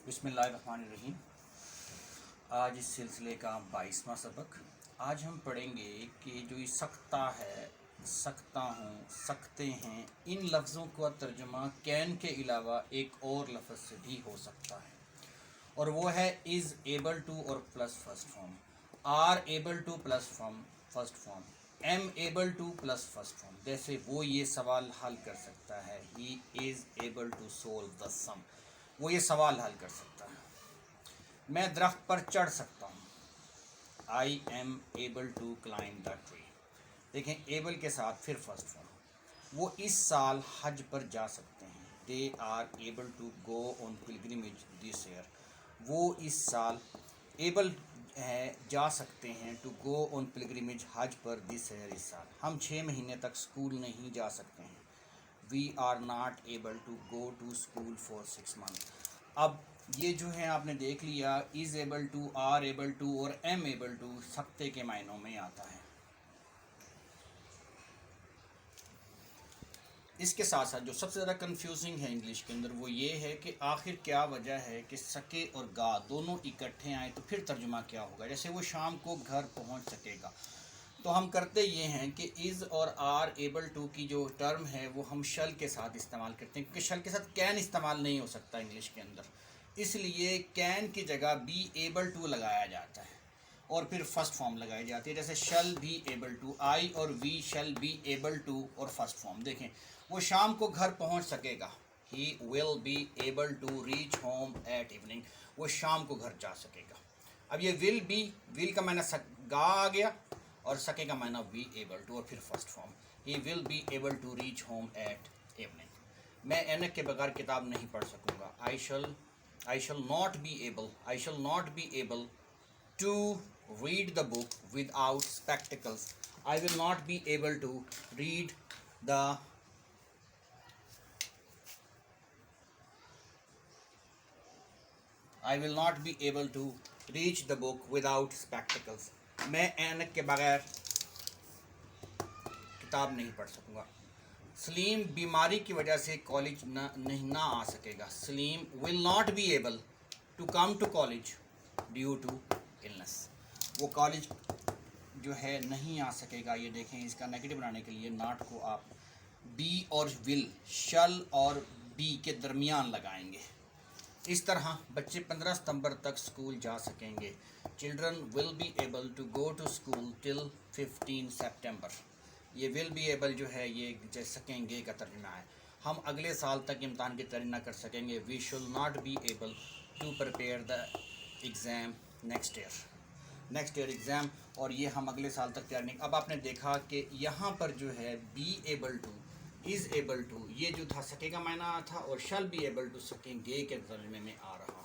بسم اللہ الرحمن الرحیم۔ آج اس سلسلے کا 22واں سبق۔ آج ہم پڑھیں گے کہ جو یہ سکتا ہے، سکتا ہوں، سکتے ہیں، ان لفظوں کا ترجمہ کین کے علاوہ ایک اور لفظ سے بھی ہو سکتا ہے، اور وہ ہے از ایبل ٹو اور plus first form, are able to plus first form, am able to plus first form. جیسے وہ یہ سوال حل کر سکتا ہے، he is able to solve the sum, وہ یہ سوال حل کر سکتا ہے۔ میں درخت پر چڑھ سکتا ہوں، I am able to climb the tree. دیکھیں ایبل کے ساتھ پھر فرسٹ فارم۔ وہ اس سال حج پر جا سکتے ہیں، they are able to go on pilgrimage this year. وہ اس سال ایبل ہے، جا سکتے ہیں، ٹو گو آن پلگریمیج حج پر دس ایئر، اس سال۔ ہم 6 مہینے تک اسکول نہیں جا سکتے ہیں، we are not able to go to school for 6 months۔ اب یہ جو ہے آپ نے دیکھ لیا، is able to, are able to اور ایم ایبل ٹو سکتے کے معنوں میں آتا ہے۔ اس کے ساتھ ساتھ جو سب سے زیادہ کنفیوزنگ ہے انگلش کے اندر وہ یہ ہے کہ آخر کیا وجہ ہے کہ سکے اور گا دونوں اکٹھے آئیں تو پھر ترجمہ کیا ہوگا۔ جیسے وہ شام کو گھر پہنچ سکے گا، تو ہم کرتے یہ ہیں کہ از اور آر ایبل ٹو کی جو ٹرم ہے وہ ہم شل کے ساتھ استعمال کرتے ہیں، کیونکہ شل کے ساتھ کین استعمال نہیں ہو سکتا انگلش کے اندر، اس لیے کین کی جگہ بی ایبل ٹو لگایا جاتا ہے اور پھر فرسٹ فارم لگائی جاتی ہے۔ جیسے شل بی ایبل ٹو، آئی اور we shall be able to اور فرسٹ فارم۔ دیکھیں وہ شام کو گھر پہنچ سکے گا، he will be able to reach home at evening, وہ شام کو گھر جا سکے گا۔ اب یہ ول بی، ول کا معنی گا آ گیا اور سکے کا معنی بی ایبل ٹو اور پھر first form, he will be able to reach home at evening. میں اینک کے بغیر کتاب نہیں پڑھ سکوں گا، I shall not be able to read the book without spectacles. I will not be able to read the I will not be able to reach the book without spectacles. میں اینک کے بغیر کتاب نہیں پڑھ سکوں گا۔ سلیم بیماری کی وجہ سے کالج نہ آ سکے گا، سلیم will not be able to come to college due to illness۔ وہ کالج جو ہے نہیں آ سکے گا۔ یہ دیکھیں اس کا نیگیٹو بنانے کے لیے ناٹ کو آپ بی اور ول، شل اور بی کے درمیان لگائیں گے۔ اس طرح بچے 15 ستمبر تک اسکول جا سکیں گے، children will be able to go to school till 15 September. یہ ول بی ایبل جو ہے یہ سکیں گے کا ترجمہ ہے۔ ہم اگلے سال تک امتحان کی تیاری نہ کر سکیں گے، we shall not be able to prepare the exam next year exam, اور یہ ہم اگلے سال تک تیاری نہیں۔ اب آپ نے دیکھا کہ یہاں پر جو ہے be able to, is able to, یہ جو تھا سکے کا معنی تھا، اور شل بی ایبل ٹو سکیں گے کے ترجمے میں آ رہا